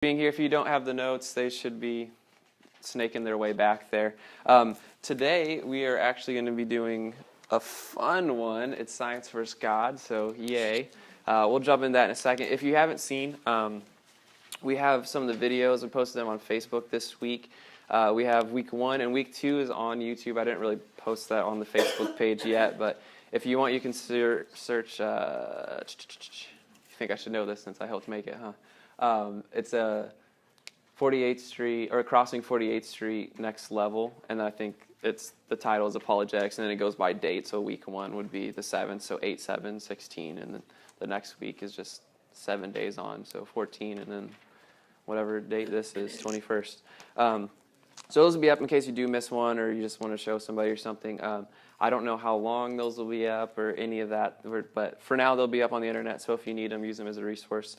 Being here. If you don't have the notes, they should be snaking their way back there. Today, we are actually going to be doing a fun one. It's Science vs. God, so yay. We'll jump into that in a second. If you haven't seen, we have some of the videos. We posted them on Facebook this week. We have week 1, and week 2 is on YouTube. I didn't really post that on the Facebook page yet, but if you want, you can search. I think I should know this since I helped make it, huh? It's a 48th Street, or crossing 48th Street next level, and I think the title is Apologetics, and then it goes by date, so week 1 would be the 7th, so 8/7/16, and then the next week is just 7 days on, so 14, and then whatever date this is, 21st. So those will be up in case you do miss one, or you just want to show somebody or something. I don't know how long those will be up, or any of that, but for now they'll be up on the internet, so if you need them, use them as a resource.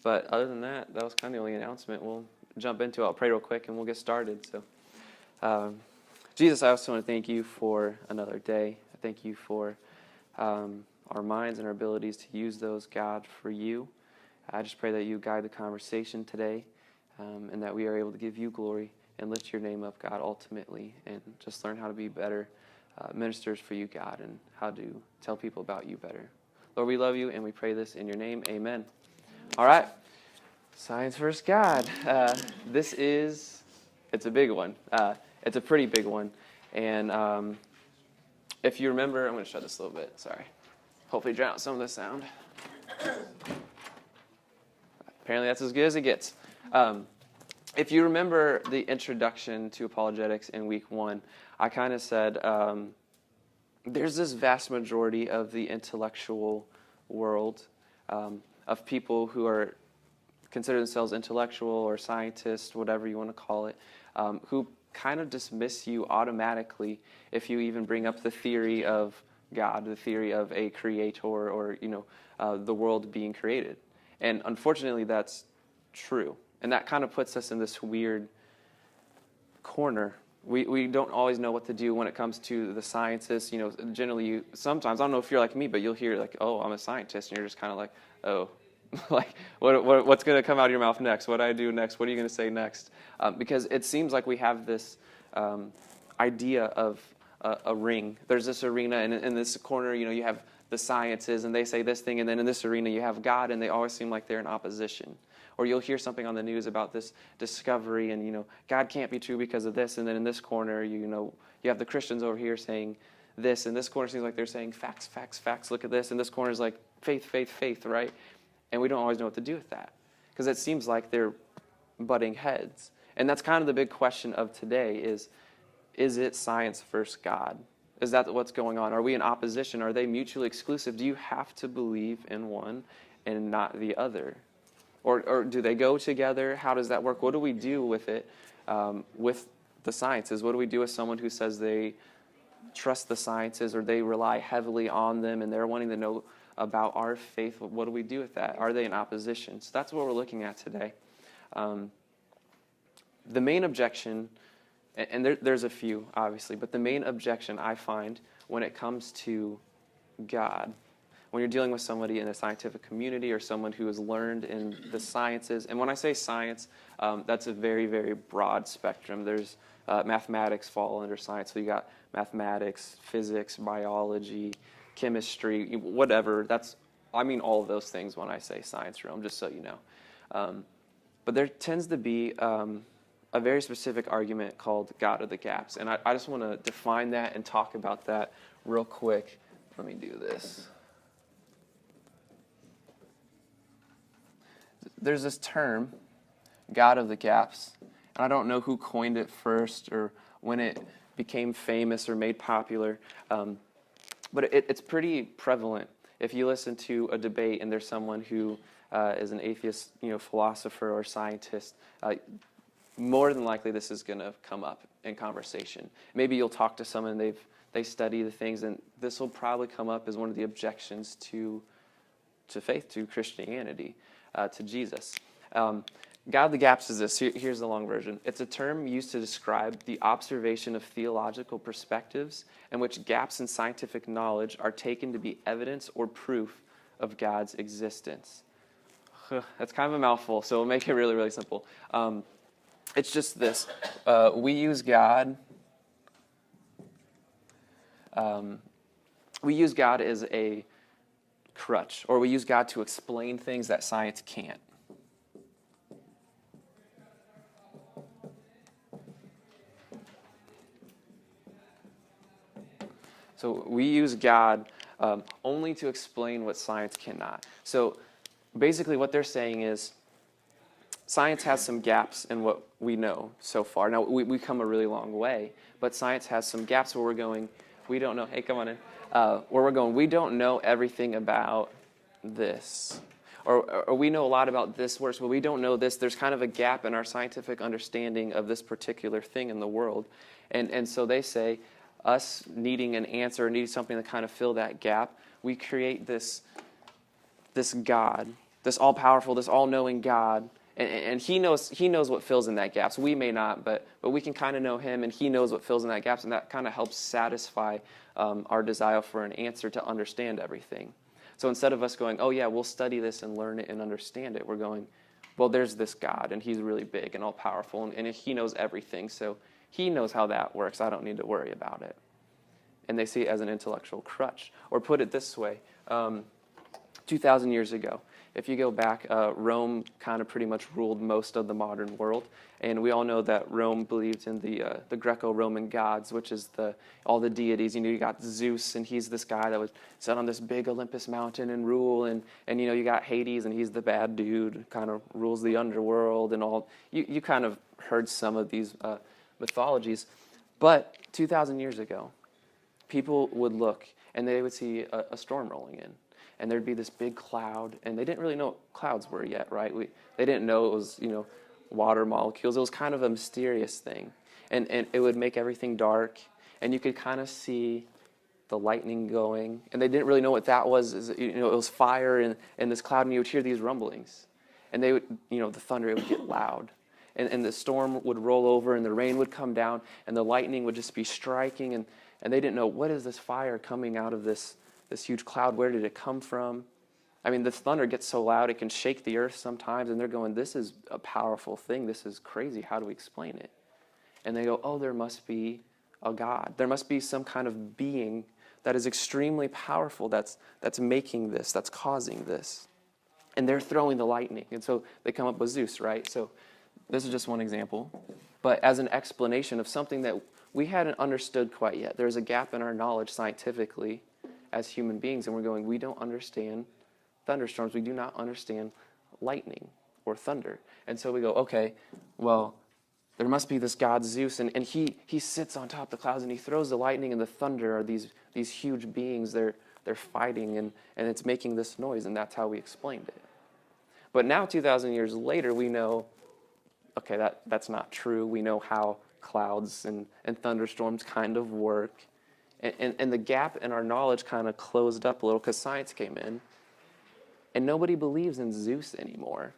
But other than that, that was kind of the only announcement. We'll jump into it. I'll pray real quick, and we'll get started. So, Jesus, I also want to thank you for another day. I thank you for our minds and our abilities to use those, God, for you. I just pray that you guide the conversation today, and that we are able to give you glory and lift your name up, God, ultimately, and just learn how to be better ministers for you, God, and how to tell people about you better. Lord, we love you, and we pray this in your name. Amen. All right, Science vs. God. It's a big one. It's a pretty big one. And if you remember, I'm going to shut this a little bit. Sorry. Hopefully drown out some of the sound. Apparently that's as good as it gets. If you remember the introduction to apologetics in week 1, I kind of said there's this vast majority of the intellectual world of people who are consider themselves intellectual or scientists, whatever you want to call it, who kind of dismiss you automatically if you even bring up the theory of God, the theory of a creator, or the world being created. And unfortunately, that's true, and that kind of puts us in this weird corner. We don't always know what to do when it comes to the sciences. Generally, sometimes, I don't know if you're like me, but you'll hear like, "Oh, I'm a scientist," and you're just kind of like, "Oh." Like, what's going to come out of your mouth next? What do I do next? What are you going to say next? Because it seems like we have this idea of a ring. There's this arena, and in this corner, you have the sciences, and they say this thing, and then in this arena, you have God, and they always seem like they're in opposition. Or you'll hear something on the news about this discovery, and God can't be true because of this, and then in this corner, you have the Christians over here saying this, and this corner seems like they're saying facts, facts, facts. Look at this, and this corner is like faith, faith, faith, right? And we don't always know what to do with that, because it seems like they're butting heads. And that's kind of the big question of today is it science versus God? Is that what's going on? Are we in opposition? Are they mutually exclusive? Do you have to believe in one and not the other? Or do they go together? How does that work? What do we do with it, with the sciences? What do we do with someone who says they trust the sciences, or they rely heavily on them, and they're wanting to know about our faith? What do we do with that? Are they in opposition? So that's what we're looking at today. The main objection, and there's a few, obviously, but the main objection I find when it comes to God, when you're dealing with somebody in a scientific community or someone who has learned in the sciences, and when I say science, that's a very, very broad spectrum. There's mathematics fall under science, so you got mathematics, physics, biology, chemistry, whatever. I mean all of those things when I say science realm, just so you know. But there tends to be a very specific argument called God of the gaps, and I just want to define that and talk about that real quick. Let me do this. There's this term, God of the gaps, and I don't know who coined it first or when it became famous or made popular, but it's pretty prevalent. If you listen to a debate and there's someone who is an atheist, philosopher or scientist, more than likely this is going to come up in conversation. Maybe you'll talk to someone, they study the things, and this will probably come up as one of the objections to faith, to Christianity, to Jesus. God of the gaps is this. Here's the long version. It's a term used to describe the observation of theological perspectives in which gaps in scientific knowledge are taken to be evidence or proof of God's existence. That's kind of a mouthful, so we'll make it really, really simple. It's just this. We use God. We use God as a crutch, or we use God to explain things that science can't. So we use God only to explain what science cannot. So basically what they're saying is science has some gaps in what we know so far. Now, we've come a really long way, but science has some gaps where we're going, we don't know, hey, come on in, where we're going, we don't know everything about this. Or we know a lot about this works, but we don't know this. There's kind of a gap in our scientific understanding of this particular thing in the world. And so they say, us needing an answer, needing something to kind of fill that gap, we create this God, this all-powerful, this all-knowing God, and he knows what fills in that gap. So we may not, but we can kind of know him, and he knows what fills in that gap, and that kind of helps satisfy our desire for an answer to understand everything. So instead of us going, oh yeah, we'll study this and learn it and understand it, we're going, well, there's this God, and he's really big and all-powerful, and he knows everything, so he knows how that works. I don't need to worry about it. And they see it as an intellectual crutch. Or put it this way, 2,000 years ago, if you go back, Rome kind of pretty much ruled most of the modern world. And we all know that Rome believed in the Greco-Roman gods, which is all the deities. You got Zeus, and he's this guy that would sit on this big Olympus mountain and rule. And you got Hades, and he's the bad dude, kind of rules the underworld and all. You kind of heard some of these mythologies. But 2,000 years ago, people would look, and they would see a storm rolling in. And there'd be this big cloud, and they didn't really know what clouds were yet, right? They didn't know it was, water molecules. It was kind of a mysterious thing. And it would make everything dark, and you could kind of see the lightning going. And they didn't really know what that was. It was fire in this cloud, and you would hear these rumblings. And they would, the thunder, it would get loud. And the storm would roll over, and the rain would come down, and the lightning would just be striking, and they didn't know, what is this fire coming out of this huge cloud? Where did it come from? I mean, the thunder gets so loud it can shake the earth sometimes, and they're going, this is a powerful thing. This is crazy. How do we explain it? And they go, oh, there must be a God. There must be some kind of being that is extremely powerful that's making this, that's causing this. And they're throwing the lightning. And so they come up with Zeus, right? So this is just one example. But as an explanation of something that we hadn't understood quite yet. There's a gap in our knowledge scientifically as human beings, and we're going, we don't understand thunderstorms. We do not understand lightning or thunder. And so we go, okay, well, there must be this God Zeus, and he sits on top of the clouds, and he throws the lightning and the thunder are these huge beings. They're fighting, and it's making this noise, and that's how we explained it. But now, 2,000 years later, we know, okay, that's not true. We know how clouds and thunderstorms kind of work. And the gap in our knowledge kind of closed up a little because science came in. And nobody believes in Zeus anymore.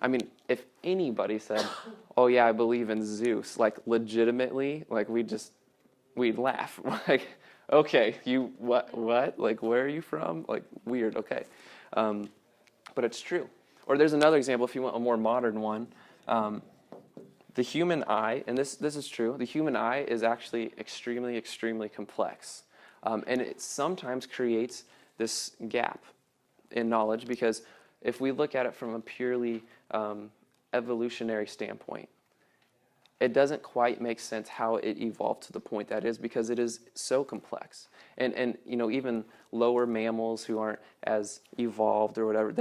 I mean, if anybody said, oh yeah, I believe in Zeus, like legitimately, like we'd laugh. Like, okay, you, what? Like, where are you from? Like, weird, okay. But it's true. Or there's another example, if you want a more modern one. The human eye, and this is true, the human eye is actually extremely, extremely complex. And it sometimes creates this gap in knowledge because if we look at it from a purely evolutionary standpoint, it doesn't quite make sense how it evolved to the point that is because it is so complex. And even lower mammals who aren't as evolved or whatever,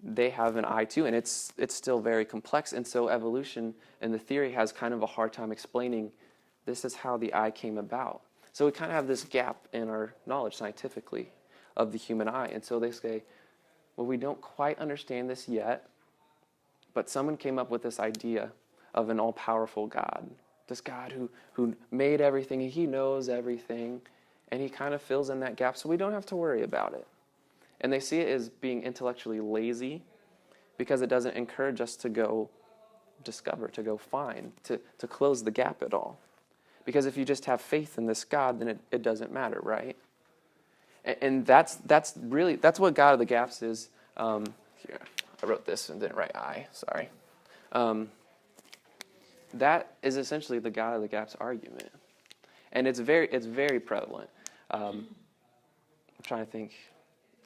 they have an eye too, and it's still very complex. And so evolution and the theory has kind of a hard time explaining this is how the eye came about. So we kind of have this gap in our knowledge scientifically of the human eye. And so they say, well, we don't quite understand this yet, but someone came up with this idea of an all-powerful God, this God who made everything, and he knows everything, and he kind of fills in that gap so we don't have to worry about it. And they see it as being intellectually lazy because it doesn't encourage us to go discover, to go find, to close the gap at all. Because if you just have faith in this God, then it doesn't matter, right? And that's what God of the gaps is. Here, I wrote this and didn't write I, sorry. That is essentially the God of the gaps argument. And it's very prevalent. I'm trying to think.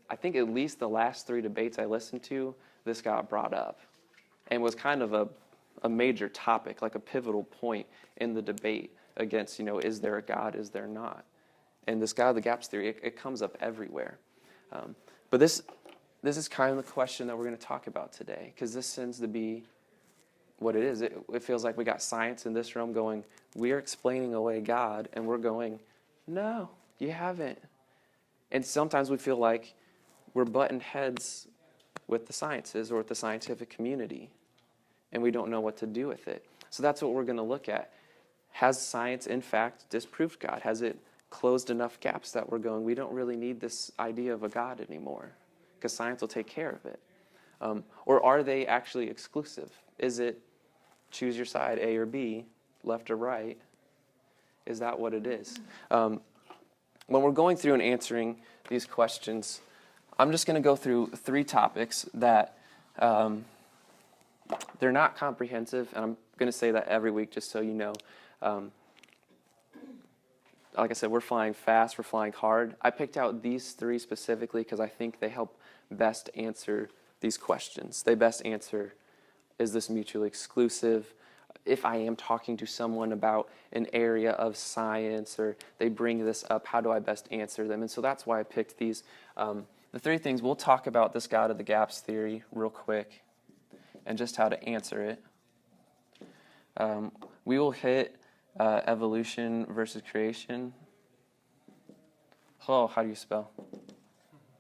I think at least the last 3 debates I listened to, this got brought up. And was kind of a major topic, like a pivotal point in the debate against, is there a God, is there not? And this God of the gaps theory, it comes up everywhere. But this is kind of the question that we're going to talk about today, because this tends to be what it is. It feels like we got science in this room going, we're explaining away God, and we're going, no, you haven't. And sometimes we feel like we're butting heads with the sciences or with the scientific community, and we don't know what to do with it. So that's what we're going to look at. Has science, in fact, disproved God? Has it closed enough gaps that we're going, we don't really need this idea of a God anymore, because science will take care of it? Or are they actually exclusive? Is it choose your side, A or B, left or right? Is that what it is? When we're going through and answering these questions, I'm just going to go through 3 topics that they're not comprehensive, and I'm going to say that every week just so you know. Like I said, we're flying fast, we're flying hard. I picked out these 3 specifically because I think they help best answer these questions. They best answer, is this mutually exclusive? If I am talking to someone about an area of science or they bring this up, how do I best answer them? And so that's why I picked these. The 3 things, we'll talk about this God of the gaps theory real quick and just how to answer it. We will hit evolution versus creation. Oh, how do you spell?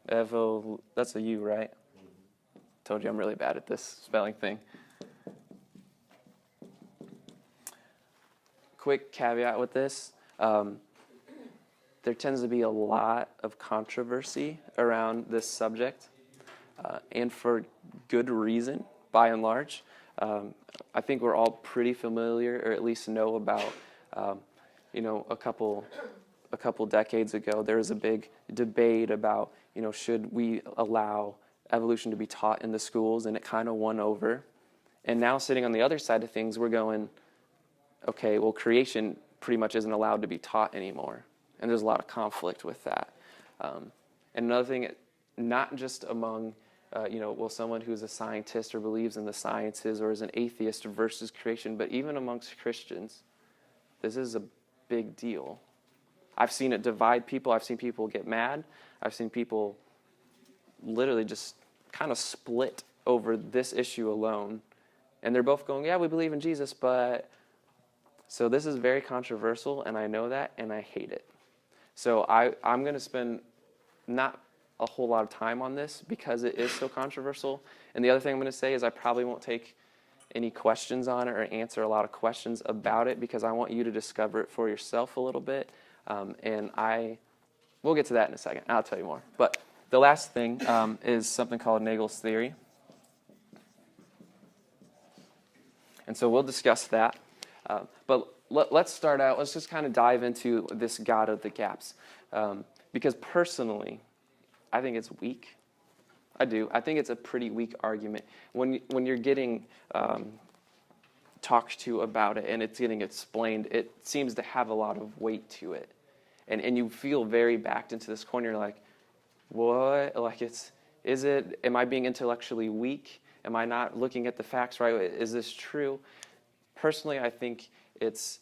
That's a U, right? Told you I'm really bad at this spelling thing. Quick caveat with this. There tends to be a lot of controversy around this subject, and for good reason, by and large. I think we're all pretty familiar, or at least know about, a couple decades ago, there was a big debate about, should we allow evolution to be taught in the schools, and it kind of won over. And now sitting on the other side of things, we're going, okay, well, creation pretty much isn't allowed to be taught anymore. And there's a lot of conflict with that. And another thing, not just among, someone who's a scientist or believes in the sciences or is an atheist versus creation, but even amongst Christians, this is a big deal. I've seen it divide people. I've seen people get mad. I've seen people literally just kind of split over this issue alone. And they're both going, yeah, we believe in Jesus, but... So this is very controversial, and I know that, and I hate it. So I'm going to spend not a whole lot of time on this because it is so controversial. And the other thing I'm going to say is I probably won't take any questions on it or answer a lot of questions about it because I want you to discover it for yourself a little bit. We'll get to that in a second. I'll tell you more. But the last thing is something called Nagel's theory. And so we'll discuss that. But let's start out. Let's just kind of dive into this God of the gaps. Because personally, I think it's weak. I do. I think it's a pretty weak argument. When you're getting talked to about it and it's getting explained, it seems to have a lot of weight to it. And you feel very backed into this corner. You're like, what? Like am I being intellectually weak? Am I not looking at the facts right? Is this true? Personally, I think it's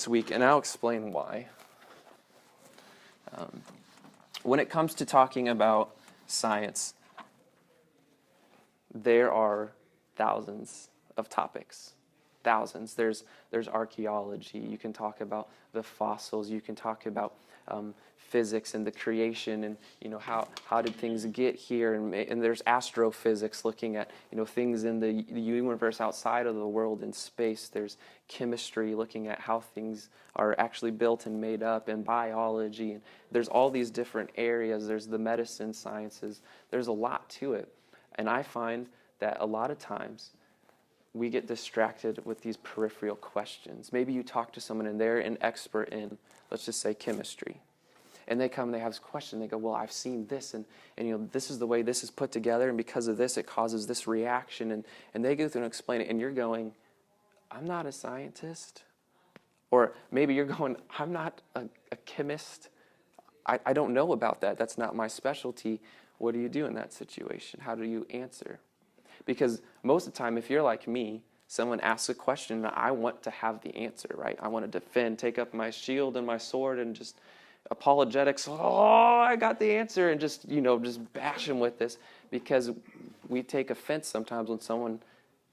weak, and I'll explain why. When it comes to talking about science, there are thousands of topics. Thousands. There's archaeology. You can talk about the fossils. You can talk about physics and the creation, and how did things get here? And there's astrophysics, looking at things in the universe outside of the world in space. There's chemistry, looking at how things are actually built and made up, and biology. And there's all these different areas. There's the medicine sciences. There's a lot to it, and I find that a lot of times we get distracted with these peripheral questions. Maybe you talk to someone and they're an expert in, let's just say, chemistry. and they come and they have this question. They go, well, I've seen this, and this is the way this is put together, and because of this, it causes this reaction. And they go through and explain it, and you're going, I'm not a scientist. Or maybe you're going, I'm not a chemist. I don't know about that. That's not my specialty. What do you do in that situation? How do you answer? Because most of the time, if you're like me, someone asks a question, and I want to have the answer, right? I want to defend, take up my shield and my sword, and just apologetics. Oh, I got the answer, and just bash them with this, because we take offense sometimes when someone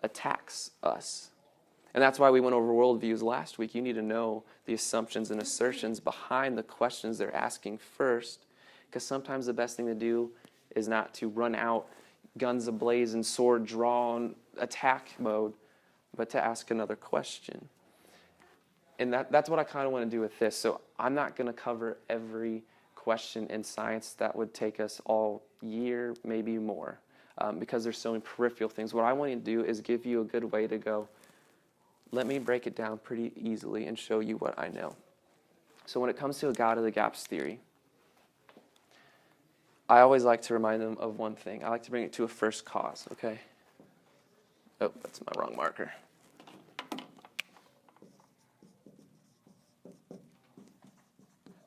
attacks us. And that's why we went over worldviews last week. You need to know the assumptions and assertions behind the questions they're asking first, because sometimes the best thing to do is not to run out, guns ablaze and sword drawn, attack mode, but to ask another question. And that's what I kind of want to do with this. So I'm not going to cover every question in science. That would take us all year, maybe more, because there's so many peripheral things. What I want to do is give you a good way to go, let me break it down pretty easily and show you what I know. So when it comes to a God of the gaps theory, I always like to remind them of one thing. I like to bring it to a first cause, okay? Oh, that's my wrong marker.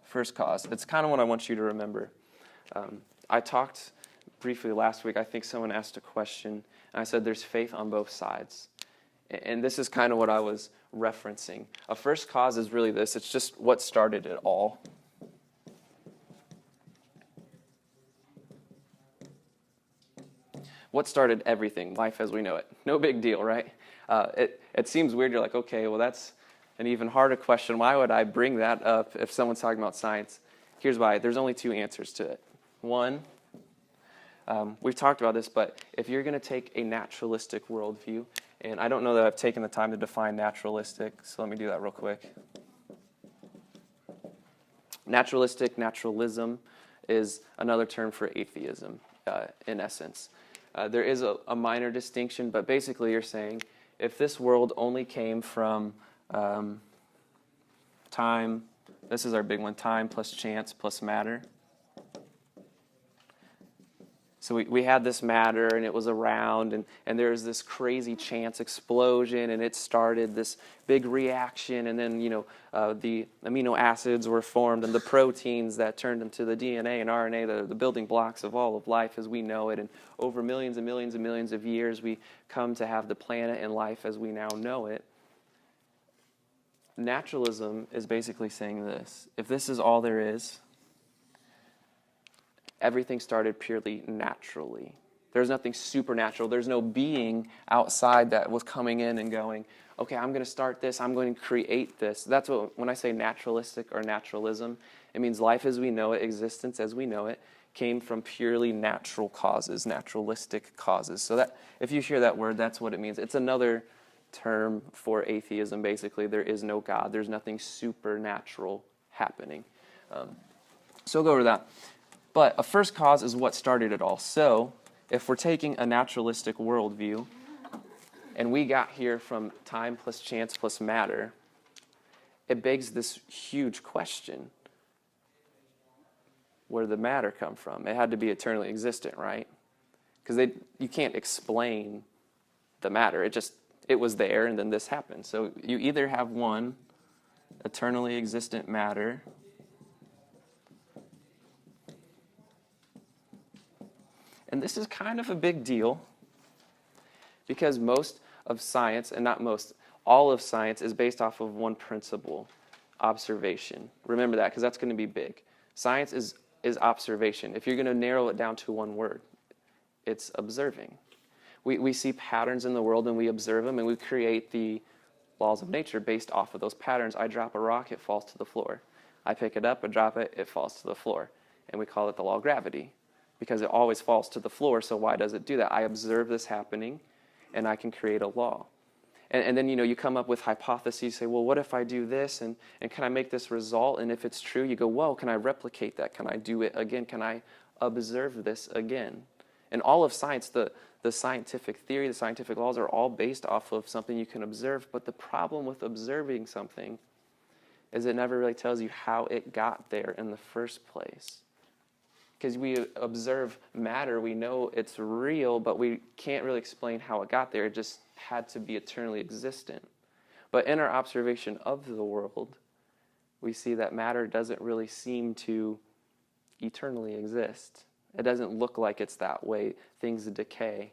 First cause. It's kind of what I want you to remember. I talked briefly last week. I think someone asked a question, and I said there's faith on both sides. And this is kind of what I was referencing. A first cause is really this. It's just what started it all. What started everything, life as we know it? No big deal, right? It seems weird. You're like, okay, well, that's an even harder question. Why would I bring that up if someone's talking about science? Here's why. There's only two answers to it. One, we've talked about this, but if you're going to take a naturalistic worldview, and I don't know that I've taken the time to define naturalistic, so let me do that real quick. Naturalism is another term for atheism, in essence. There is a minor distinction, but basically you're saying if this world only came from time, this is our big one, time plus chance plus matter. So we had this matter, and it was around, and there was this crazy chance explosion, and it started this big reaction, and then, the amino acids were formed, and the proteins that turned into the DNA and RNA, the building blocks of all of life as we know it, and over millions and millions and millions of years, we come to have the planet and life as we now know it. Naturalism is basically saying this. If this is all there is, everything started purely naturally. There's nothing supernatural. There's no being outside that was coming in and going, okay, I'm going to start this. I'm going to create this. That's what, when I say naturalistic or naturalism, it means life as we know it, existence as we know it, came from purely natural causes, naturalistic causes. So that if you hear that word, that's what it means. It's another term for atheism, basically. There is no God. There's nothing supernatural happening. So we'll go over that. But a first cause is what started it all. So if we're taking a naturalistic worldview, and we got here from time plus chance plus matter, it begs this huge question. Where did the matter come from? It had to be eternally existent, right? Because you can't explain the matter. It was there, and then this happened. So you either have one, eternally existent matter, and this is kind of a big deal because most of science, and not most, all of science is based off of one principle, observation. Remember that, because that's going to be big. Science is observation. If you're going to narrow it down to one word, it's observing. We see patterns in the world, and we observe them, and we create the laws of nature based off of those patterns. I drop a rock, it falls to the floor. I pick it up, I drop it, it falls to the floor. And we call it the law of gravity, because it always falls to the floor, so why does it do that? I observe this happening, and I can create a law. And then, you come up with hypotheses, say, well, what if I do this, and can I make this result? And if it's true, you go, whoa, can I replicate that? Can I do it again? Can I observe this again? And all of science, the scientific theory, the scientific laws are all based off of something you can observe. But the problem with observing something is it never really tells you how it got there in the first place. Because we observe matter, we know it's real, but we can't really explain how it got there. It just had to be eternally existent. But in our observation of the world, we see that matter doesn't really seem to eternally exist. It doesn't look like it's that way. Things decay,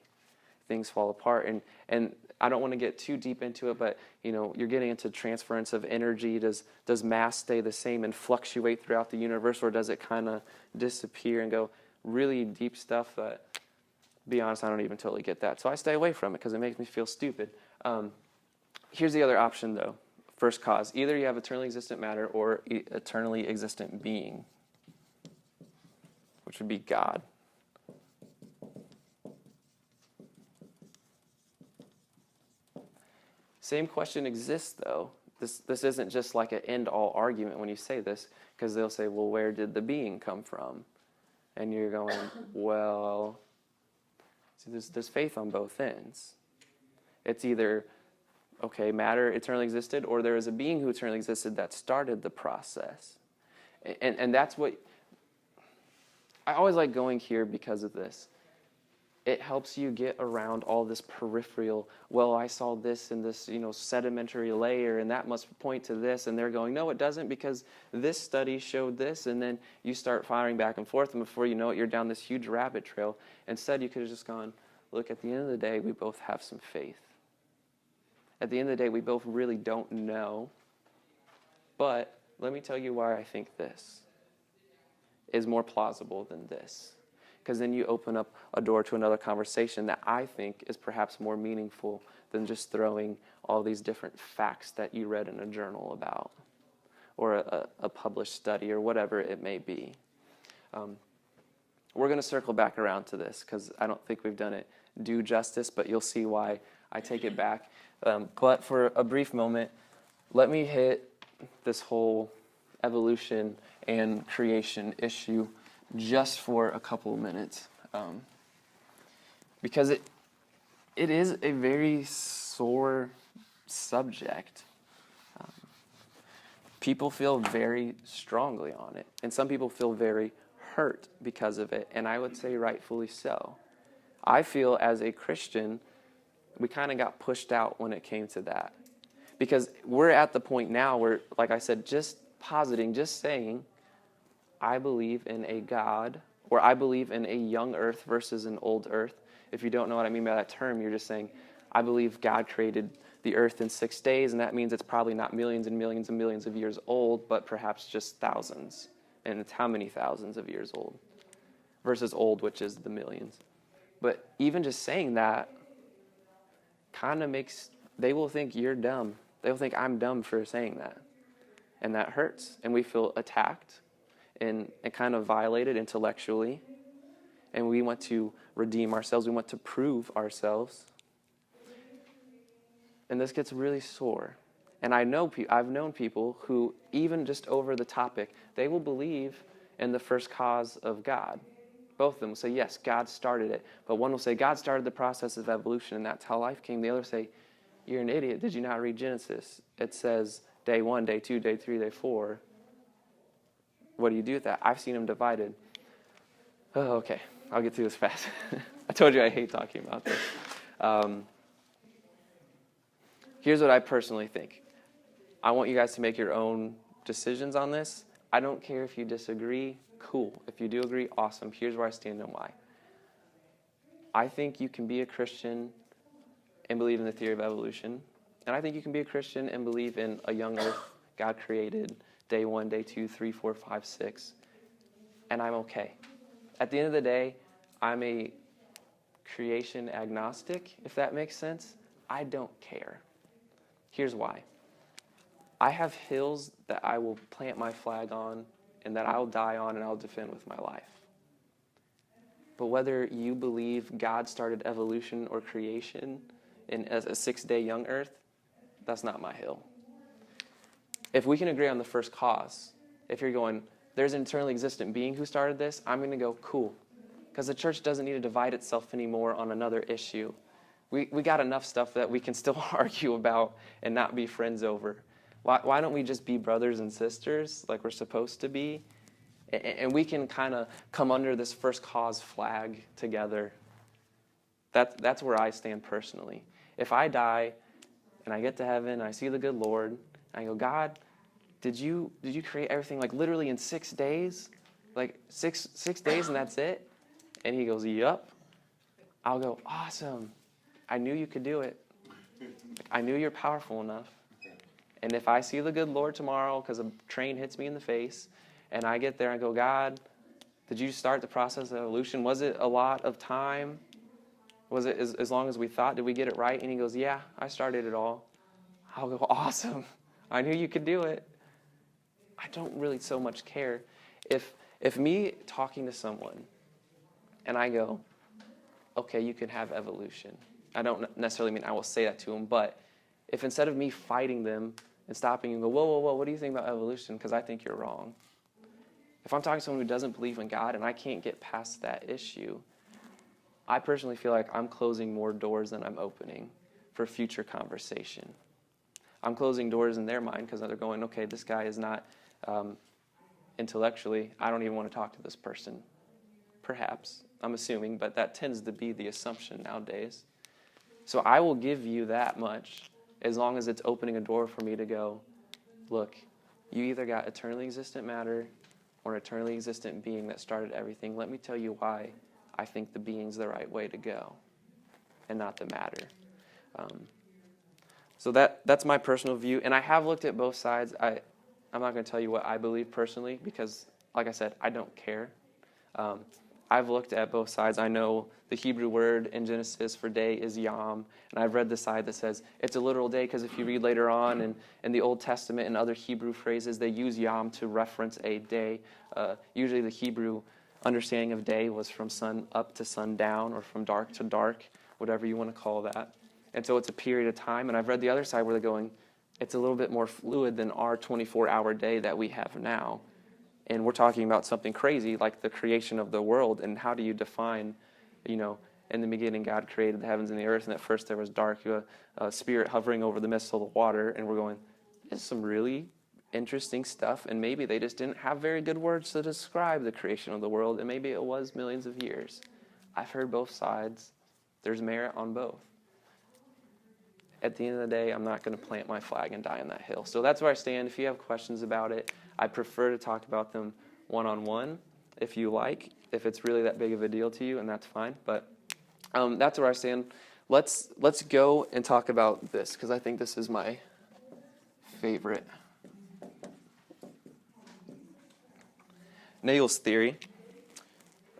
things fall apart, and I don't want to get too deep into it, but you're getting into transference of energy. Does mass stay the same and fluctuate throughout the universe, or does it kind of disappear and go really deep stuff that, to be honest, I don't even totally get that. So I stay away from it because it makes me feel stupid. Here's the other option, though. First cause. Either you have eternally existent matter or eternally existent being, which would be God. Same question exists, though. This isn't just like an end-all argument when you say this, because they'll say, well, where did the being come from? And you're going, well, see, there's faith on both ends. It's either, okay, matter eternally existed, or there is a being who eternally existed that started the process. And that's what, I always like going here because of this. It helps you get around all this peripheral, well, I saw this in this, sedimentary layer, and that must point to this, and they're going, no, it doesn't, because this study showed this, and then you start firing back and forth, and before you know it, you're down this huge rabbit trail. Instead, you could have just gone, look, at the end of the day, we both have some faith. At the end of the day, we both really don't know, but let me tell you why I think this is more plausible than this. Because then you open up a door to another conversation that I think is perhaps more meaningful than just throwing all these different facts that you read in a journal about, or a published study, or whatever it may be. We're going to circle back around to this, because I don't think we've done it due justice, but you'll see why I take it back. But for a brief moment, let me hit this whole evolution and creation issue just for a couple of minutes, because it is a very sore subject. People feel very strongly on it, and some people feel very hurt because of it, and I would say rightfully so. I feel as a Christian, we kind of got pushed out when it came to that, because we're at the point now where, like I said, just saying, I believe in a God, or I believe in a young earth versus an old earth. If you don't know what I mean by that term, you're just saying, I believe God created the earth in 6 days, and that means it's probably not millions and millions and millions of years old, but perhaps just thousands. And it's how many thousands of years old versus old, which is the millions. But even just saying that kind of makes, they will think you're dumb. They will think I'm dumb for saying that. And that hurts. And we feel attacked and kind of violated intellectually. And we want to redeem ourselves. We want to prove ourselves. And this gets really sore. And I've known people who, even just over the topic, they will believe in the first cause of God. Both of them will say, yes, God started it. But one will say, God started the process of evolution, and that's how life came. The other say, you're an idiot. Did you not read Genesis? It says day 1, day 2, day 3, day 4. What do you do with that? I've seen them divided. Oh, okay. I'll get through this fast. I told you I hate talking about this. Here's what I personally think. I want you guys to make your own decisions on this. I don't care if you disagree. Cool. If you do agree, awesome. Here's where I stand and why. I think you can be a Christian and believe in the theory of evolution. And I think you can be a Christian and believe in a young earth God created, day 1, day 2, 3, 4, 5, 6. And I'm okay. At the end of the day, I'm a creation agnostic, if that makes sense. I don't care. Here's why. I have hills that I will plant my flag on and that I'll die on and I'll defend with my life. But whether you believe God started evolution or creation in as a 6-day young earth, that's not my hill. If we can agree on the first cause, if you're going, there's an eternally existent being who started this, I'm going to go, cool. Because the church doesn't need to divide itself anymore on another issue. We got enough stuff that we can still argue about and not be friends over. Why don't we just be brothers and sisters like we're supposed to be? And we can kind of come under this first cause flag together. That's where I stand personally. If I die and I get to heaven, I see the good Lord, and I go, God, did you create everything like literally in 6 days? Like six days and that's it? And he goes, yup. I'll go, awesome. I knew you could do it. I knew you're powerful enough. And if I see the good Lord tomorrow because a train hits me in the face, and I get there and go, God, did you start the process of evolution? Was it a lot of time? Was it as long as we thought? Did we get it right? And he goes, yeah, I started it all. I'll go, awesome. I knew you could do it. I don't really so much care. If me talking to someone and I go, okay, you can have evolution. I don't necessarily mean I will say that to them, but if instead of me fighting them and stopping and go, whoa, what do you think about evolution? Because I think you're wrong. If I'm talking to someone who doesn't believe in God and I can't get past that issue, I personally feel like I'm closing more doors than I'm opening for future conversation. I'm closing doors in their mind because they're going, okay, this guy is not intellectually, I don't even want to talk to this person. Perhaps, I'm assuming, but that tends to be the assumption nowadays. So I will give you that much as long as it's opening a door for me to go, look, you either got eternally existent matter or an eternally existent being that started everything. Let me tell you why I think the being's the right way to go and not the matter. So that's my personal view. And I have looked at both sides. I'm not going to tell you what I believe personally because, like I said, I don't care. I've looked at both sides. I know the Hebrew word in Genesis for day is yom, and I've read the side that says it's a literal day because if you read later on in the Old Testament and other Hebrew phrases, they use yom to reference a day. Usually the Hebrew understanding of day was from sun up to sundown or from dark to dark, whatever you want to call that. And so it's a period of time, and I've read the other side where they're going, it's a little bit more fluid than our 24-hour day that we have now. And we're talking about something crazy like the creation of the world. And how do you define, in the beginning God created the heavens and the earth, and at first there was dark, a spirit hovering over the midst of the water. And we're going, this is some really interesting stuff. And maybe they just didn't have very good words to describe the creation of the world. And maybe it was millions of years. I've heard both sides. There's merit on both. At the end of the day, I'm not going to plant my flag and die on that hill. So that's where I stand. If you have questions about it, I prefer to talk about them one-on-one, if you like, if it's really that big of a deal to you, and that's fine. But that's where I stand. Let's go and talk about this, because I think this is my favorite. Nagel's theory.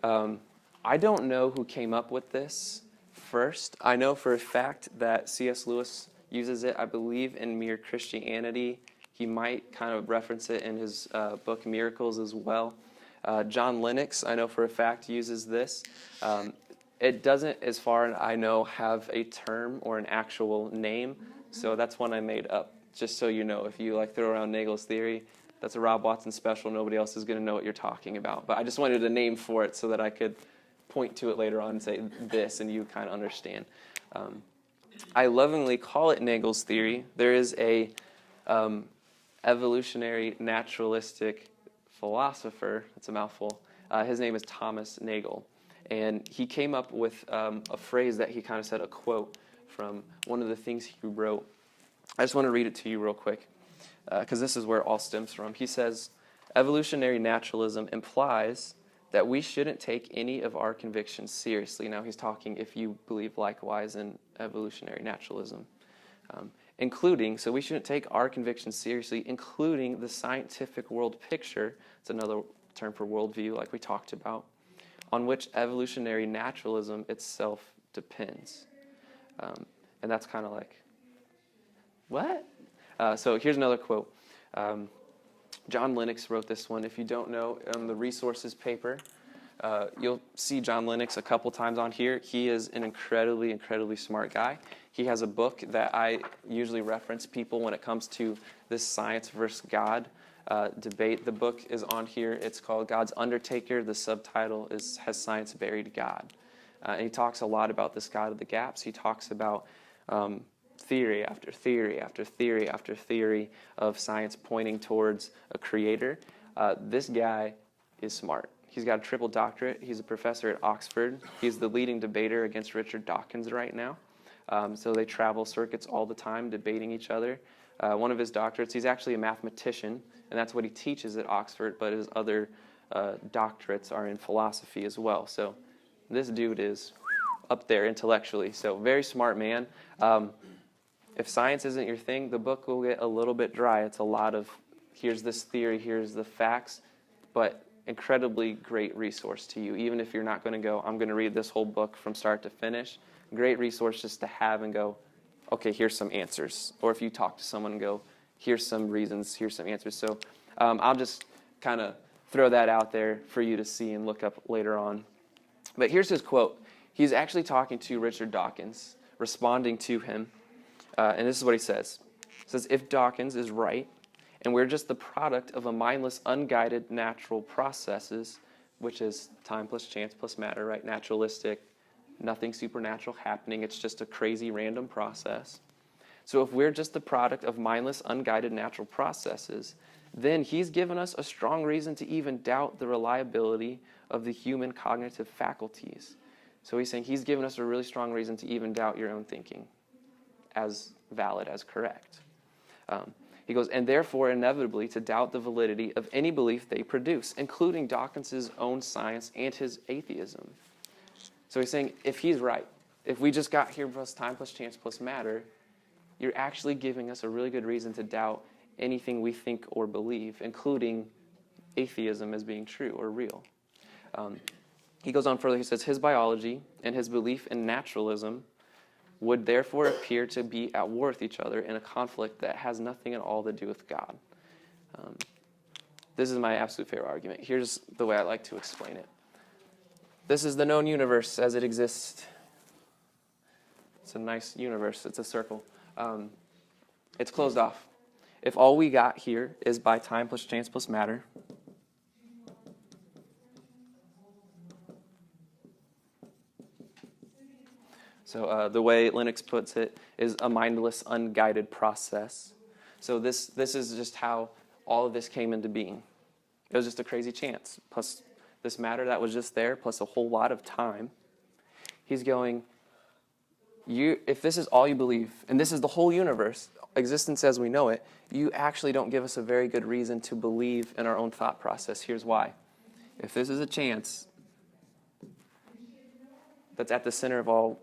I don't know who came up with this first. I know for a fact that C.S. Lewis uses it, I believe, in Mere Christianity. He might kind of reference it in his book Miracles as well. John Lennox, I know for a fact, uses this. It doesn't, as far as I know, have a term or an actual name, so that's one I made up, just so you know. If you throw around Nagel's theory, that's a Rob Watson special. Nobody else is going to know what you're talking about. But I just wanted a name for it so that I could point to it later on and say this, and you kind of understand. I lovingly call it Nagel's theory. There is a evolutionary naturalistic philosopher, it's a mouthful, his name is Thomas Nagel, and he came up with a phrase that he kind of said, a quote from one of the things he wrote. I just want to read it to you real quick, because this is where it all stems from. He says, evolutionary naturalism implies that we shouldn't take any of our convictions seriously. Now he's talking if you believe likewise in evolutionary naturalism. So we shouldn't take our convictions seriously, including the scientific world picture, it's another term for worldview like we talked about, on which evolutionary naturalism itself depends. And that's kind of like, what? So here's another quote. John Lennox wrote this one. If you don't know, on the resources paper, you'll see John Lennox a couple times on here. He is an incredibly, incredibly smart guy. He has a book that I usually reference people when it comes to this science versus God debate. The book is on here. It's called God's Undertaker. The subtitle is Has Science Buried God? And he talks a lot about this God of the gaps. He talks about theory after theory after theory after theory of science pointing towards a creator. This guy is smart. He's got a triple doctorate. He's a professor at Oxford. He's the leading debater against Richard Dawkins right now. So they travel circuits all the time, debating each other. One of his doctorates, he's actually a mathematician, and that's what he teaches at Oxford, but his other doctorates are in philosophy as well. So this dude is up there intellectually. So very smart man. If science isn't your thing, the book will get a little bit dry. It's a lot of, here's this theory, here's the facts, but incredibly great resource to you. Even if you're not going to go, I'm going to read this whole book from start to finish, great resource just to have and go, okay, here's some answers. Or if you talk to someone and go, here's some reasons, here's some answers. So I'll just kind of throw that out there for you to see and look up later on. But here's his quote. He's actually talking to Richard Dawkins, responding to him. And this is what he says. He says, if Dawkins is right, and we're just the product of a mindless, unguided natural processes, which is time plus chance plus matter, right? Naturalistic, nothing supernatural happening. It's just a crazy random process. So if we're just the product of mindless, unguided natural processes, then he's given us a strong reason to even doubt the reliability of the human cognitive faculties. So he's saying he's given us a really strong reason to even doubt your own thinking as valid, as correct. He goes, and therefore inevitably to doubt the validity of any belief they produce, including Dawkins' own science and his atheism. So he's saying, if he's right, if we just got here plus time plus chance plus matter, you're actually giving us a really good reason to doubt anything we think or believe, including atheism as being true or real. He goes on further, he says, his biology and his belief in naturalism would therefore appear to be at war with each other in a conflict that has nothing at all to do with God. This is my absolute favorite argument. Here's the way I like to explain it. This is the known universe as it exists. It's a nice universe. It's a circle. It's closed off. If all we got here is by time plus chance plus matter, so the way Linux puts it is a mindless, unguided process. So this is just how all of this came into being. It was just a crazy chance, plus this matter that was just there, plus a whole lot of time. He's going, if this is all you believe, and this is the whole universe, existence as we know it, you actually don't give us a very good reason to believe in our own thought process. Here's why. If this is a chance that's at the center of all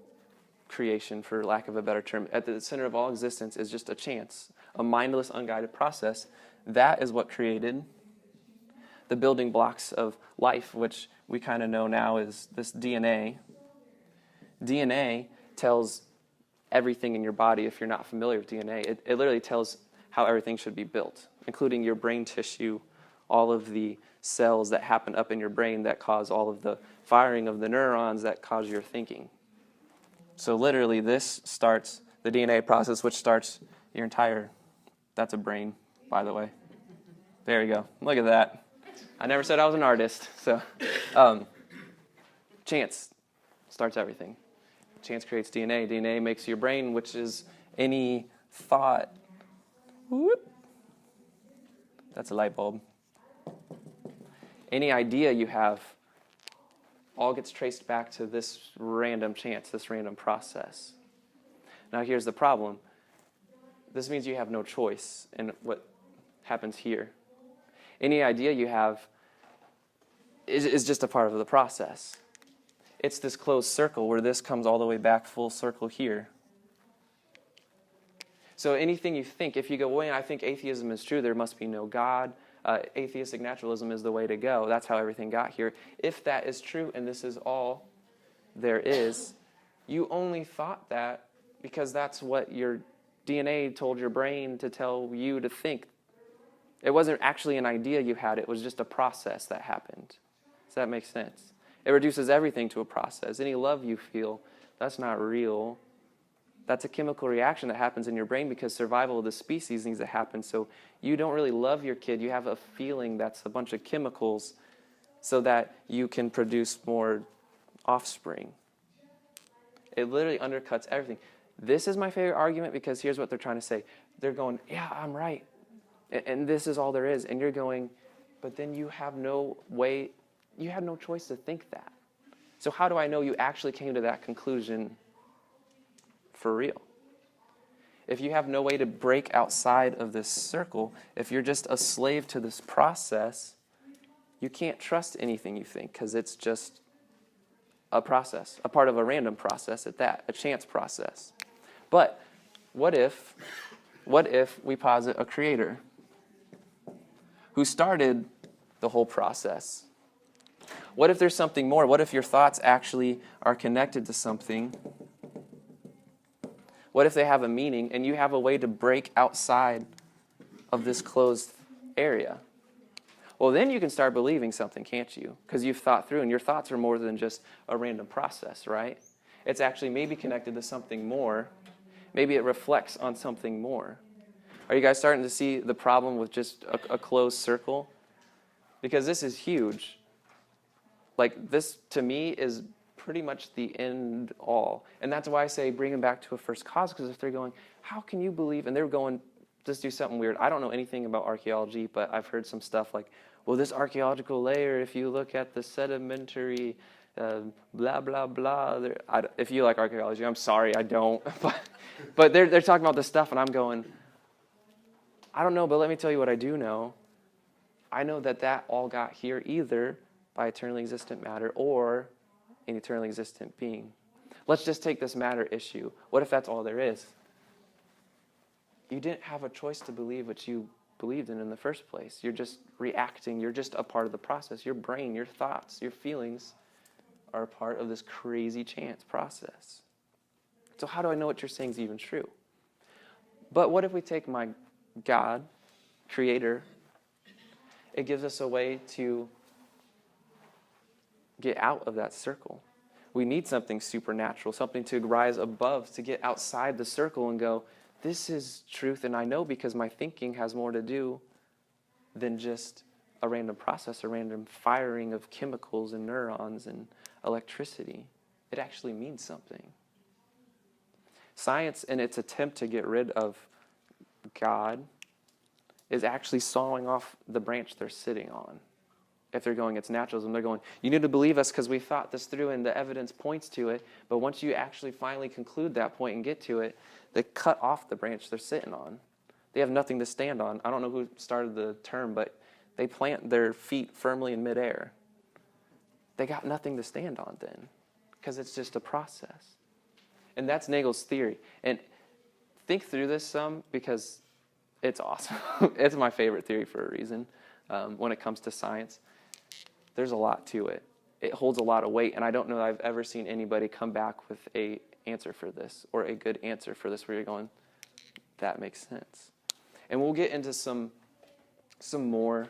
creation, for lack of a better term, at the center of all existence is just a chance, a mindless, unguided process, that is what created the building blocks of life, which we kind of know now is this DNA. DNA tells everything in your body. If you're not familiar with DNA, it literally tells how everything should be built, including your brain tissue, all of the cells that happen up in your brain that cause all of the firing of the neurons that cause your thinking. So literally this starts the DNA process, which starts your entire, that's a brain, by the way. There you go. Look at that. I never said I was an artist. So chance starts everything. Chance creates DNA. DNA makes your brain, which is any thought. Whoop. That's a light bulb. Any idea you have all gets traced back to this random chance, this random process. Now here's the problem. This means you have no choice in what happens here. Any idea you have is just a part of the process. It's this closed circle where this comes all the way back full circle here. So anything you think, if you go, well, I think atheism is true, there must be no God, atheistic naturalism is the way to go, that's how everything got here. If that is true and this is all there is, you only thought that because that's what your DNA told your brain to tell you to think. It wasn't actually an idea you had, it was just a process that happened. Does that make sense? It reduces everything to a process. Any love you feel, that's not real. That's a chemical reaction that happens in your brain because survival of the species needs to happen. So you don't really love your kid. You have a feeling that's a bunch of chemicals so that you can produce more offspring. It literally undercuts everything. This is my favorite argument because here's what they're trying to say. They're going, yeah, I'm right. And this is all there is. And you're going, but then you have no way, you had no choice to think that. So how do I know you actually came to that conclusion for real? If you have no way to break outside of this circle, if you're just a slave to this process, you can't trust anything you think because it's just a process, a part of a random process at that, a chance process. But what if we posit a creator who started the whole process? What if there's something more? What if your thoughts actually are connected to something? What if they have a meaning and you have a way to break outside of this closed area? Well, then you can start believing something, can't you? Because you've thought through, and your thoughts are more than just a random process, right? It's actually maybe connected to something more. Maybe it reflects on something more. Are you guys starting to see the problem with just a closed circle? Because this is huge. Like, this, to me, is pretty much the end all. And that's why I say bring them back to a first cause, because if they're going, how can you believe, and they're going, just do something weird. I don't know anything about archaeology, but I've heard some stuff like, well, this archaeological layer, if you look at the sedimentary blah, blah, blah. If you like archaeology, I'm sorry, I don't. But they're talking about this stuff, and I'm going, I don't know, but let me tell you what I do know. I know that all got here either by eternally existent matter or an eternally existent being. Let's just take this matter issue. What if that's all there is? You didn't have a choice to believe what you believed in the first place. You're just reacting. You're just a part of the process. Your brain, your thoughts, your feelings are a part of this crazy chance process. So how do I know what you're saying is even true? But what if we take my God, creator, it gives us a way to get out of that circle. We need something supernatural, something to rise above, to get outside the circle and go, this is truth, and I know because my thinking has more to do than just a random process, a random firing of chemicals and neurons and electricity. It actually means something. Science, in its attempt to get rid of God, is actually sawing off the branch they're sitting on. If they're going, it's naturalism, they're going, you need to believe us because we thought this through and the evidence points to it. But once you actually finally conclude that point and get to it, they cut off the branch they're sitting on. They have nothing to stand on. I don't know who started the term, but they plant their feet firmly in midair. They got nothing to stand on then because it's just a process. And that's Nagel's theory. And think through this some because it's awesome. It's my favorite theory for a reason when it comes to science. There's a lot to it. It holds a lot of weight, and I don't know that I've ever seen anybody come back with a answer for this or a good answer for this where you're going, that makes sense. And we'll get into some more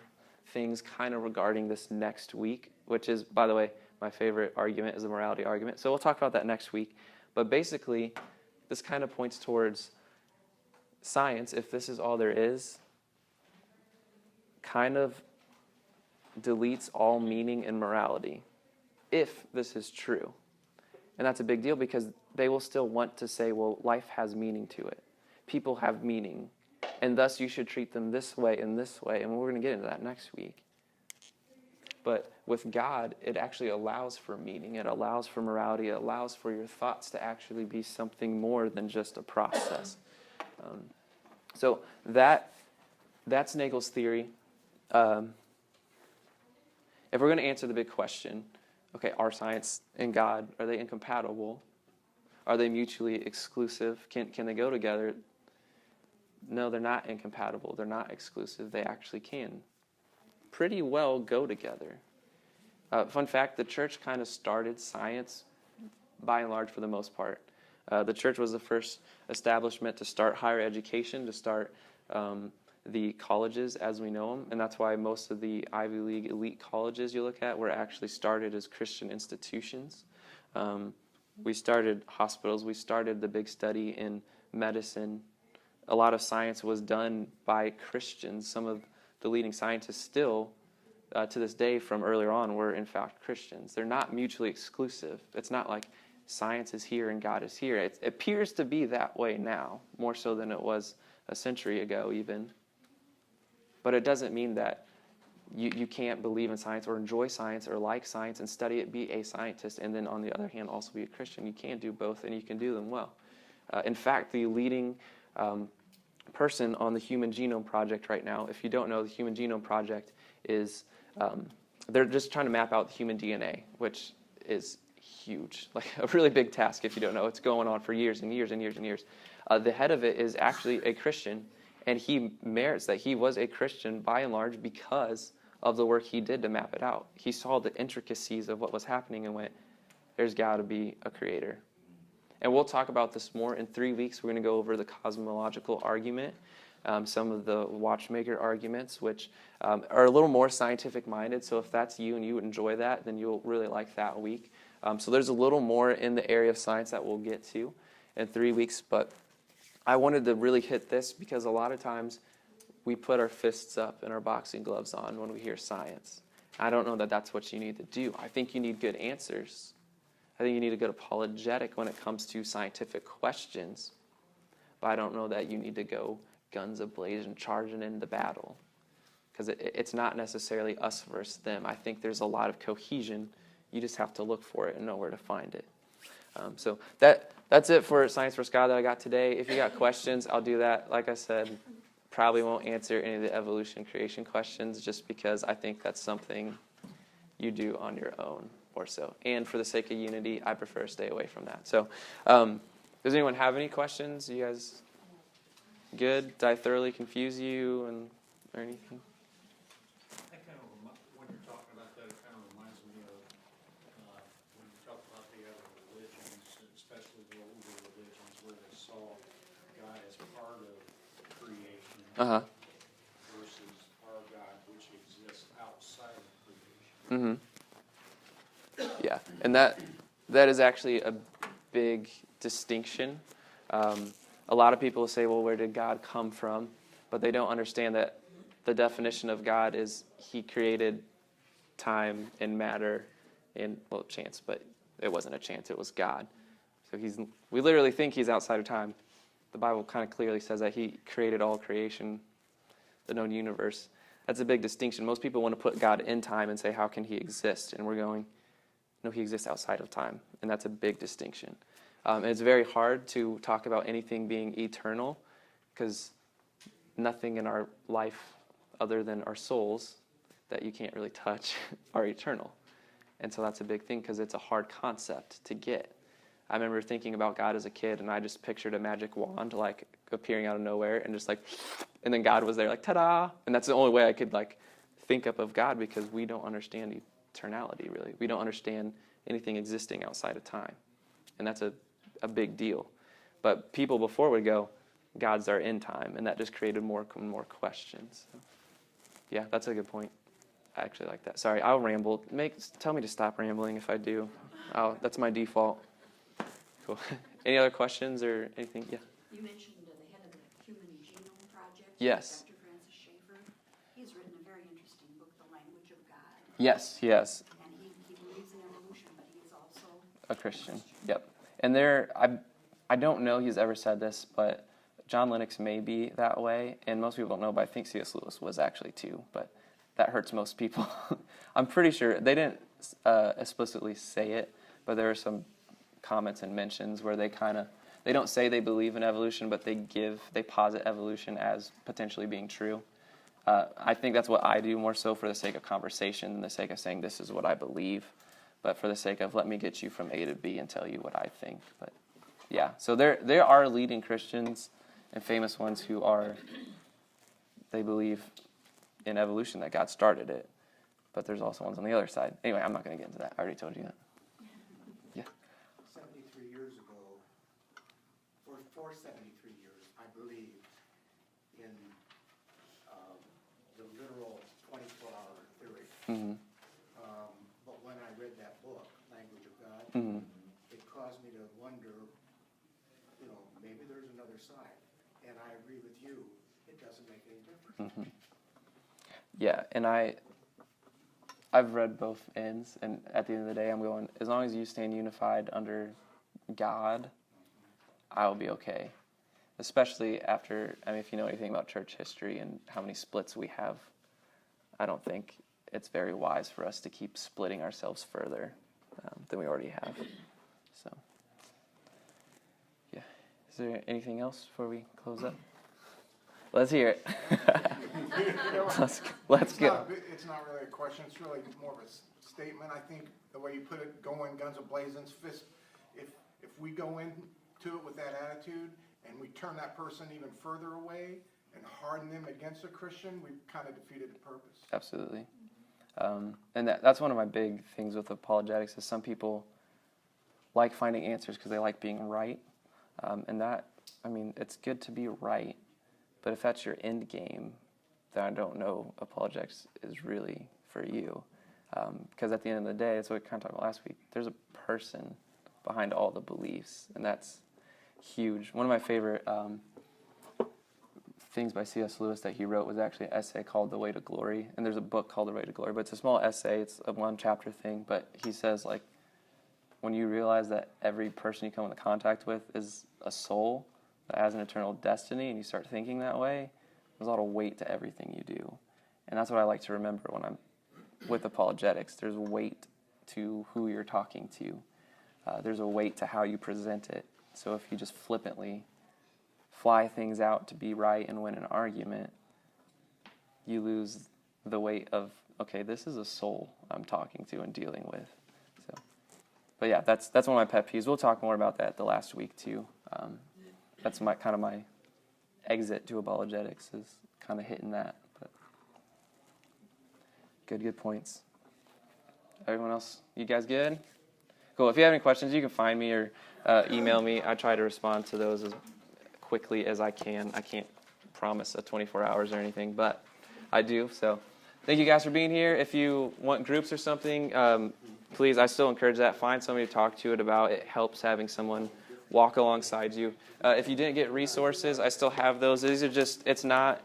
things kind of regarding this next week, which is, by the way, my favorite argument is the morality argument. So we'll talk about that next week. But basically, this kind of points towards science, if this is all there is, kind of deletes all meaning in morality, if this is true. And that's a big deal because they will still want to say, well, life has meaning to it. People have meaning, and thus you should treat them this way and this way, and we're going to get into that next week. But with God, it actually allows for meaning. It allows for morality. It allows for your thoughts to actually be something more than just a process. So that's Nagel's theory. If we're going to answer the big question, okay, are science and God, are they incompatible? Are they mutually exclusive? Can they go together? No, they're not incompatible. They're not exclusive. They actually can pretty well go together. Fun fact, the church kind of started science by and large for the most part. The church was the first establishment to start higher education, to start the colleges as we know them, and that's why most of the Ivy League elite colleges you look at were actually started as Christian institutions. We started hospitals. We started the big study in medicine. A lot of science was done by Christians. Some of the leading scientists still, to this day from earlier on, were in fact Christians. They're not mutually exclusive. It's not like science is here and God is here. It appears to be that way now, more so than it was a century ago even. But it doesn't mean that you can't believe in science or enjoy science or like science and study it, be a scientist, and then on the other hand also be a Christian. You can do both, and you can do them well. In fact, the leading person on the Human Genome Project right now, if you don't know, the Human Genome Project is, they're just trying to map out the human DNA, which is huge, like a really big task if you don't know. It's going on for years and years and years and years. The head of it is actually a Christian, and he merits that he was a Christian by and large because of the work he did to map it out. He saw the intricacies of what was happening and went, there's got to be a creator. And we'll talk about this more in 3 weeks. We're going to go over the cosmological argument, some of the watchmaker arguments, which are a little more scientific-minded. So if that's you and you enjoy that, then you'll really like that week. So there's a little more in the area of science that we'll get to in 3 weeks. But I wanted to really hit this because a lot of times we put our fists up and our boxing gloves on when we hear science. I don't know that that's what you need to do. I think you need good answers. I think you need a good apologetic when it comes to scientific questions. But I don't know that you need to go guns ablaze and charging into battle. Because it's not necessarily us versus them. I think there's a lot of cohesion. You just have to look for it and know where to find it. So that's it for Science for Scott that I got today. If you got questions, I'll do that. Like I said, probably won't answer any of the evolution creation questions just because I think that's something you do on your own or so. And for the sake of unity, I prefer to stay away from that. So does anyone have any questions? You guys good? Did I thoroughly confuse you or anything? That kind of, when you're talking about that, it kind of reminds me of when you talk about the other religions, especially the older religions, where they saw God as part of creation versus our God, which exists outside of creation. Yeah, and that is actually a big distinction. A lot of people say, well, where did God come from? But they don't understand that the definition of God is he created time and matter and, well, chance, but it wasn't a chance, it was God. So we literally think he's outside of time. The Bible kind of clearly says that he created all creation, the known universe. That's a big distinction. Most people want to put God in time and say, how can he exist? And we're going, no, he exists outside of time. And that's a big distinction. And it's very hard to talk about anything being eternal because nothing in our life other than our souls that you can't really touch are eternal. And so that's a big thing because it's a hard concept to get. I remember thinking about God as a kid, and I just pictured a magic wand like appearing out of nowhere and just like, and then God was there like, ta-da! And that's the only way I could like think up of God because we don't understand eternality really. We don't understand anything existing outside of time. And that's a big deal. But people before would go, God's our end time, and that just created more questions. So, yeah, that's a good point. I actually like that. Sorry, I'll ramble. Tell me to stop rambling if I do. That's my default. Cool. Any other questions or anything? Yeah. You mentioned the head of the Human Genome Project. Yes. Dr. Francis Schaeffer. He's written a very interesting book, The Language of God. Yes, yes. And he believes in evolution, but he is also A Christian. Yep. And I don't know he's ever said this, but John Lennox may be that way, and most people don't know, but I think C.S. Lewis was actually too, but that hurts most people. I'm pretty sure they didn't explicitly say it, but there are some comments and mentions where they don't say they believe in evolution, but they posit evolution as potentially being true. I think that's what I do more so for the sake of conversation than the sake of saying this is what I believe, but for the sake of let me get you from A to B and tell you what I think. But yeah, so there are leading Christians and famous ones who they believe in evolution, that God started it, but there's also ones on the other side. Anyway, I'm not going to get into that. I already told you that. Yeah. 73 years ago, or for 73 years, I believed in the literal 24-hour theory. But when I read that book, Language of God, it caused me to wonder, maybe there's another side. And I agree with you, it doesn't make any difference. Yeah, and I've read both ends, and at the end of the day, I'm going, as long as you stand unified under God, I will be okay. Especially after, if you know anything about church history and how many splits we have, I don't think it's very wise for us to keep splitting ourselves further than we already have. So, yeah. Is there anything else before we close up? Let's hear it. Let's go. It's not really a question. It's really more of a statement. I think the way you put it, going guns a-blazing, fist. If we go into it with that attitude and we turn that person even further away and harden them against a Christian, we've kind of defeated the purpose. Absolutely. And that's one of my big things with apologetics is some people like finding answers because they like being right. And that, it's good to be right. But if that's your end game, then I don't know apologetics is really for you. Because at the end of the day, that's what we kind of talked about last week, there's a person behind all the beliefs, and that's huge. One of my favorite things by C.S. Lewis that he wrote was actually an essay called The Way to Glory, and there's a book called The Way to Glory, but it's a small essay, it's a one-chapter thing, but he says, when you realize that every person you come into contact with is a soul that has an eternal destiny, and you start thinking that way, there's a lot of weight to everything you do. And that's what I like to remember when I'm with apologetics. There's weight to who you're talking to. There's a weight to how you present it. So if you just flippantly fly things out to be right and win an argument, you lose the weight of, okay, this is a soul I'm talking to and dealing with. So, but yeah, that's one of my pet peeves. We'll talk more about that the last week too. That's my exit to apologetics is kind of hitting that. But good points. Everyone else, you guys good? Cool. If you have any questions, you can find me or email me. I try to respond to those as quickly as I can. I can't promise a 24 hours or anything, but I do. So thank you guys for being here. If you want groups or something, please, I still encourage that. Find somebody to talk to it about. It helps having someone walk alongside you. If you didn't get resources, I still have those. These are just, it's not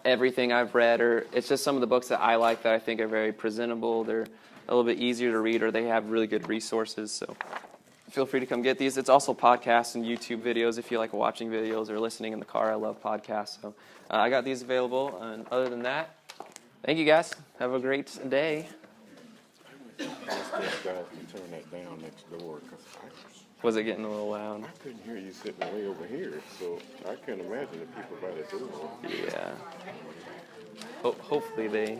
everything I've read, or it's just some of the books that I like that I think are very presentable. They're a little bit easier to read, or they have really good resources. So feel free to come get these. It's also podcasts and YouTube videos if you like watching videos or listening in the car. I love podcasts. So I got these available. And other than that, thank you guys. Have a great day. Ask those guys to turn that down next door, because Was it getting a little loud? I couldn't hear you sitting way over here, so I couldn't imagine the people by the door. Yeah. Hopefully they